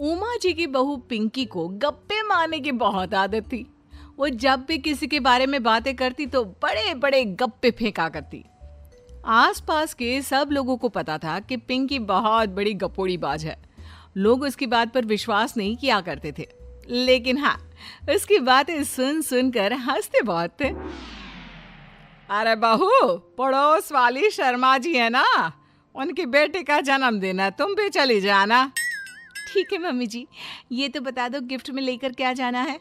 उमा जी की बहू पिंकी को गप्पे मारने की बहुत आदत थी। वो जब भी किसी के बारे में बातें करती तो बड़े बड़े गप्पे फेंका करती। आसपास के सब लोगों को पता था कि पिंकी बहुत बड़ी गपोड़ीबाज है। लोग उसकी बात पर विश्वास नहीं किया करते थे, लेकिन हाँ, उसकी बातें सुन सुनकर हंसते बहुत थे। अरे बहू, पड़ोस वाली शर्मा जी है ना, उनकी बेटी का जन्मदिन है, तुम भी चली जाना। ठीक है मम्मी जी, ये तो बता दो गिफ्ट में लेकर क्या जाना है?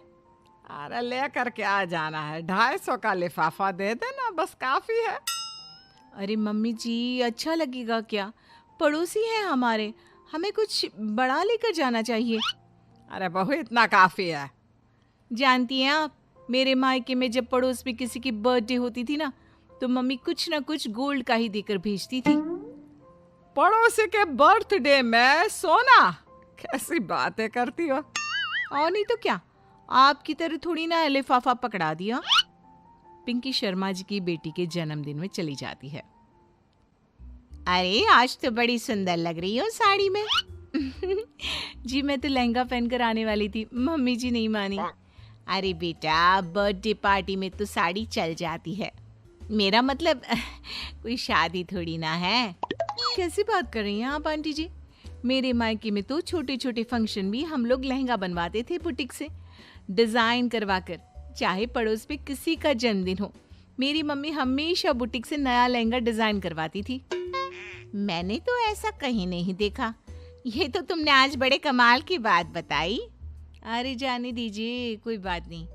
अरे लेकर क्या जाना है, 250 का लिफाफा दे देना, बस काफी है। अरे मम्मी जी, अच्छा लगेगा क्या? पड़ोसी हैं हमारे, हमें कुछ बड़ा लेकर जाना चाहिए। अरे बहू, इतना काफी है। जानती हैं आप, मेरे मायके में जब पड़ोस में किसी की बर्थडे होती थी ना, तो मम्मी कुछ ना कुछ गोल्ड का ही देकर भेजती थी। पड़ोसी के बर्थडे में सोना? कैसी बातें करती हो। और नहीं तो क्या, आपकी तरह थोड़ी ना लिफाफा पकड़ा दिया। पिंकी शर्मा जी की बेटी के जन्मदिन में चली जाती है। अरे आज तो बड़ी सुंदर लग रही हो साड़ी में। जी मैं तो लहंगा पहनकर आने वाली थी, मम्मी जी नहीं मानी। अरे बेटा, बर्थडे पार्टी में तो साड़ी चल जाती है, मेरा मतलब कोई शादी थोड़ी ना है। कैसी बात कर रही हैं आप आंटी जी? मेरे मायके में तो छोटे छोटे फंक्शन भी हम लोग लहंगा बनवाते थे बुटीक से, डिजाइन करवाकर। चाहे पड़ोस पे किसी का जन्मदिन हो, मेरी मम्मी हमेशा बुटीक से नया लहंगा डिजाइन करवाती थी। मैंने तो ऐसा कहीं नहीं देखा, ये तो तुमने आज बड़े कमाल की बात बताई। अरे जाने दीजिए, कोई बात नहीं।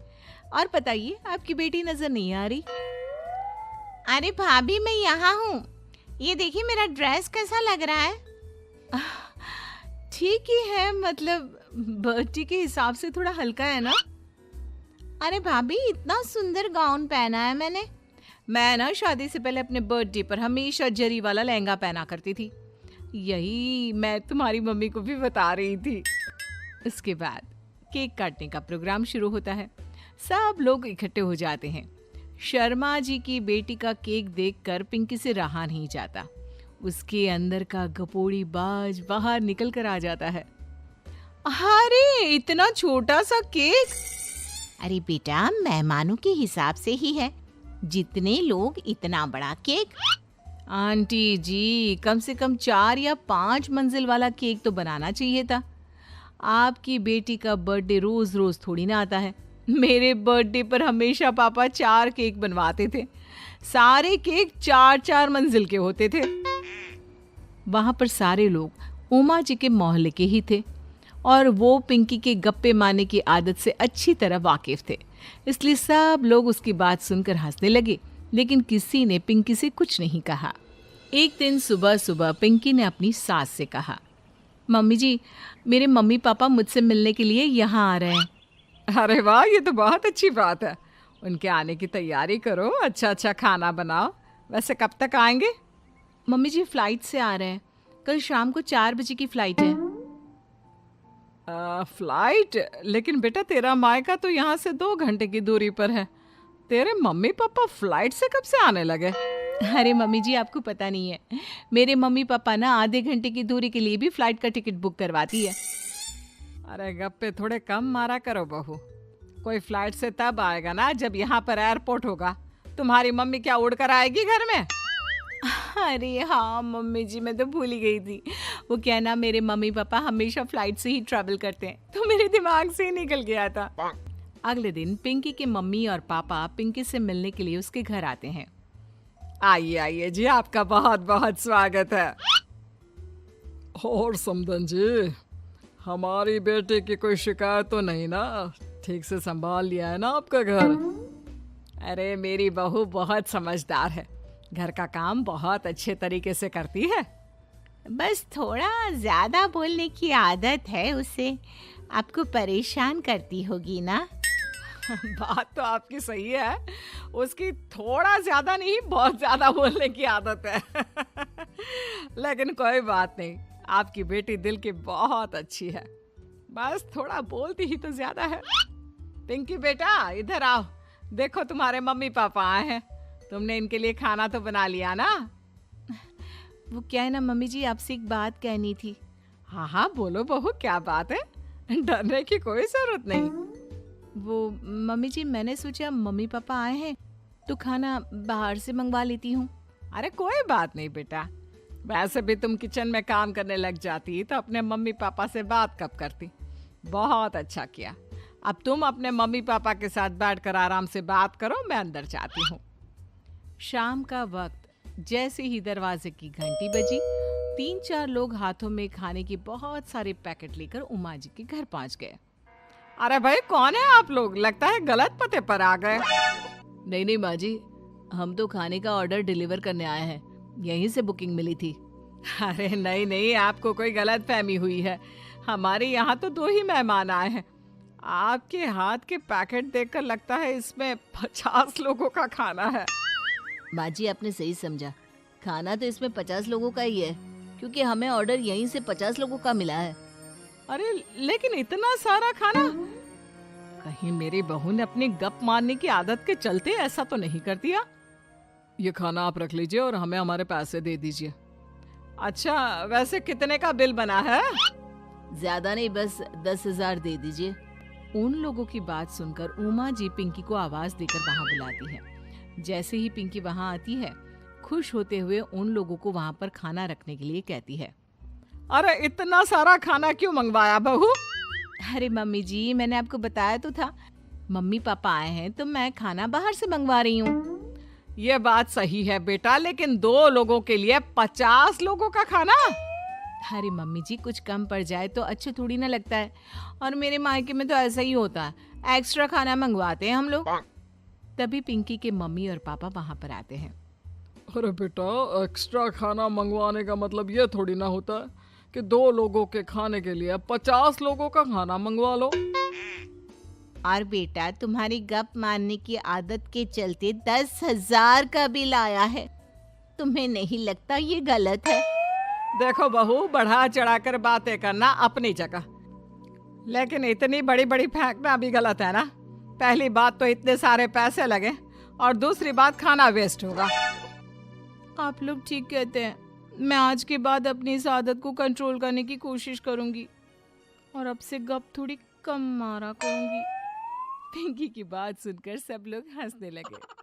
और बताइए, आपकी बेटी नजर नहीं आ रही? अरे भाभी, मैं यहाँ हूँ, ये देखिए मेरा ड्रेस कैसा लग रहा है। ठीक ही है, मतलब बर्थडे के हिसाब से थोड़ा हल्का है ना। अरे भाभी, इतना सुंदर गाउन पहना है मैंने। मैं ना शादी से पहले अपने बर्थडे पर हमेशा जरी वाला लहंगा पहना करती थी, यही मैं तुम्हारी मम्मी को भी बता रही थी। इसके बाद केक काटने का प्रोग्राम शुरू होता है। सब लोग इकट्ठे हो जाते हैं। शर्मा जी की बेटी का केक देखकर पिंकी से रहा नहीं जाता। उसके अंदर का गपोड़ी बाज बाहर निकल कर आ जाता है। अरे इतना छोटा सा केक! अरे बेटा, मेहमानों के हिसाब से ही है, जितने लोग इतना बड़ा केक। आंटी जी, कम से कम 4 या 5 मंजिल वाला केक तो बनाना चाहिए था। आपकी बेटी का बर्थडे रोज रोज थोड़ी ना आता है। मेरे बर्थडे पर हमेशा पापा 4 केक बनवाते थे, सारे केक 4-4 मंजिल के होते थे। वहां पर सारे लोग उमा जी के मोहल्ले के ही थे और वो पिंकी के गप्पे मारने की आदत से अच्छी तरह वाकिफ थे, इसलिए सब लोग उसकी बात सुनकर हंसने लगे, लेकिन किसी ने पिंकी से कुछ नहीं कहा। एक दिन सुबह सुबह पिंकी ने अपनी सास से कहा, मम्मी जी, मेरे मम्मी पापा मुझसे मिलने के लिए यहाँ आ रहे हैं। अरे वाह, ये तो बहुत अच्छी बात है। उनके आने की तैयारी करो, अच्छा अच्छा खाना बनाओ। वैसे कब तक आएंगे? मम्मी जी फ्लाइट से आ रहे हैं, कल शाम को 4 बजे की फ्लाइट है। फ्लाइट? लेकिन बेटा, तेरा मायका तो यहाँ से 2 घंटे की दूरी पर है। तेरे मम्मी पापा फ्लाइट से कब से आने लगे? अरे मम्मी जी, आपको पता नहीं है, मेरे मम्मी पापा ना आधे घंटे की दूरी के लिए भी फ्लाइट का टिकट बुक करवाती है। अरे गप्पे थोड़े कम मारा करो बहू, कोई फ्लाइट से तब आएगा ना जब यहाँ पर एयरपोर्ट होगा। तुम्हारी मम्मी क्या उड़कर आएगी घर में? अरे हाँ मम्मी जी, मैं तो भूल ही गई थी। वो क्या ना, मेरे मम्मी पापा हमेशा फ्लाइट से ही ट्रैवल करते हैं, तो मेरे दिमाग से ही निकल गया था। अगले दिन पिंकी के मम्मी और पापा पिंकी से मिलने के लिए उसके घर आते हैं। आइए आइए जी, आपका बहुत बहुत स्वागत है। और समदन जी, हमारी बेटे की कोई शिकायत तो नहीं ना? ठीक से संभाल लिया है ना आपका घर? अरे मेरी बहू बहुत समझदार है, घर का काम बहुत अच्छे तरीके से करती है। बस थोड़ा ज्यादा बोलने की आदत है उसे, आपको परेशान करती होगी ना? बात तो आपकी सही है, उसकी थोड़ा ज्यादा नहीं बहुत ज्यादा बोलने की आदत है। लेकिन कोई बात नहीं, आपकी बेटी दिल की बहुत अच्छी है, बस थोड़ा बोलती ही तो ज्यादा है। पिंकी बेटा, इधर आओ, देखो तुम्हारे मम्मी पापा आए हैं, तुमने इनके लिए खाना तो बना लिया ना? वो क्या है ना मम्मी जी, आपसे एक बात कहनी थी। हाँ हाँ बोलो बहू, क्या बात है? डरने की कोई जरूरत नहीं। वो मम्मी जी, मैंने सोचा मम्मी पापा आए हैं तो खाना बाहर से मंगवा लेती हूँ। अरे कोई बात नहीं बेटा, वैसे भी तुम किचन में काम करने लग जाती तो अपने मम्मी पापा से बात कब करती। बहुत अच्छा किया। अब तुम अपने मम्मी पापा के साथ बैठकर आराम से बात करो, मैं अंदर जाती हूँ। शाम का वक्त जैसे ही दरवाजे की घंटी बजी, 3-4 लोग हाथों में खाने के बहुत सारे पैकेट लेकर उमा जी के घर पहुंच गए। अरे भाई, कौन है आप लोग? लगता है गलत पते पर आ गए। नहीं नहीं माँ जी, हम तो खाने का ऑर्डर डिलीवर करने आए हैं, यहीं से बुकिंग मिली थी। अरे नहीं नहीं, आपको कोई गलत फहमी हुई है। हमारे यहाँ तो 2 ही मेहमान आए हैं। आपके हाथ के पैकेट देखकर लगता है इसमें 50 लोगों का खाना है। माँ जी, आपने सही समझा, खाना तो इसमें 50 लोगों का ही है, क्योंकि हमें ऑर्डर यहीं से 50 लोगों का मिला है। अरे लेकिन इतना सारा खाना, कहीं मेरी बहू ने अपनी गप मारने की आदत के चलते ऐसा तो नहीं कर दिया? ये खाना आप रख लीजिए और हमें हमारे पैसे दे दीजिए। अच्छा, वैसे कितने का बिल बना है? ज्यादा नहीं, बस 10,000 दे दीजिए। उन लोगों की बात सुनकर उमा जी पिंकी को आवाज देकर वहां बुलाती है। जैसे ही पिंकी वहां आती है, खुश होते हुए उन लोगों को वहां पर खाना रखने के लिए कहती है। अरे इतना सारा खाना क्यों मंगवाया बहू? अरे मम्मी जी, मैंने आपको बताया तो था, मम्मी पापा आए हैं तो मैं खाना बाहर से मंगवा रही हूँ। ये बात सही है बेटा, लेकिन 2 लोगों के लिए 50 लोगों का खाना? अरे मम्मी जी, कुछ कम पड़ जाए तो अच्छा थोड़ी ना लगता है, और मेरे मायके में तो ऐसा ही होता है, एक्स्ट्रा खाना मंगवाते हैं हम लोग। तभी पिंकी के मम्मी और पापा वहां पर आते हैं। अरे बेटा, एक्स्ट्रा खाना मंगवाने का मतलब ये थोड़ी ना होता है कि 2 लोगों के खाने के लिए 50 लोगों का खाना मंगवा लो। और बेटा, तुम्हारी गप मारने की आदत के चलते 10,000 का बिल आया है। तुम्हें नहीं लगता ये गलत है? देखो बहू, बढ़ा चढ़ाकर बातें करना अपनी जगह, लेकिन इतनी बड़ी बड़ी फेंकना भी गलत है ना। पहली बात तो इतने सारे पैसे लगे, और दूसरी बात खाना वेस्ट होगा। आप लोग ठीक कहते हैं, मैं आज के बाद अपनी इस आदत को कंट्रोल करने की कोशिश करूंगी और अब से गप थोड़ी कम मारा करूंगी। पिंकी की बात सुनकर सब लोग हंसने लगे।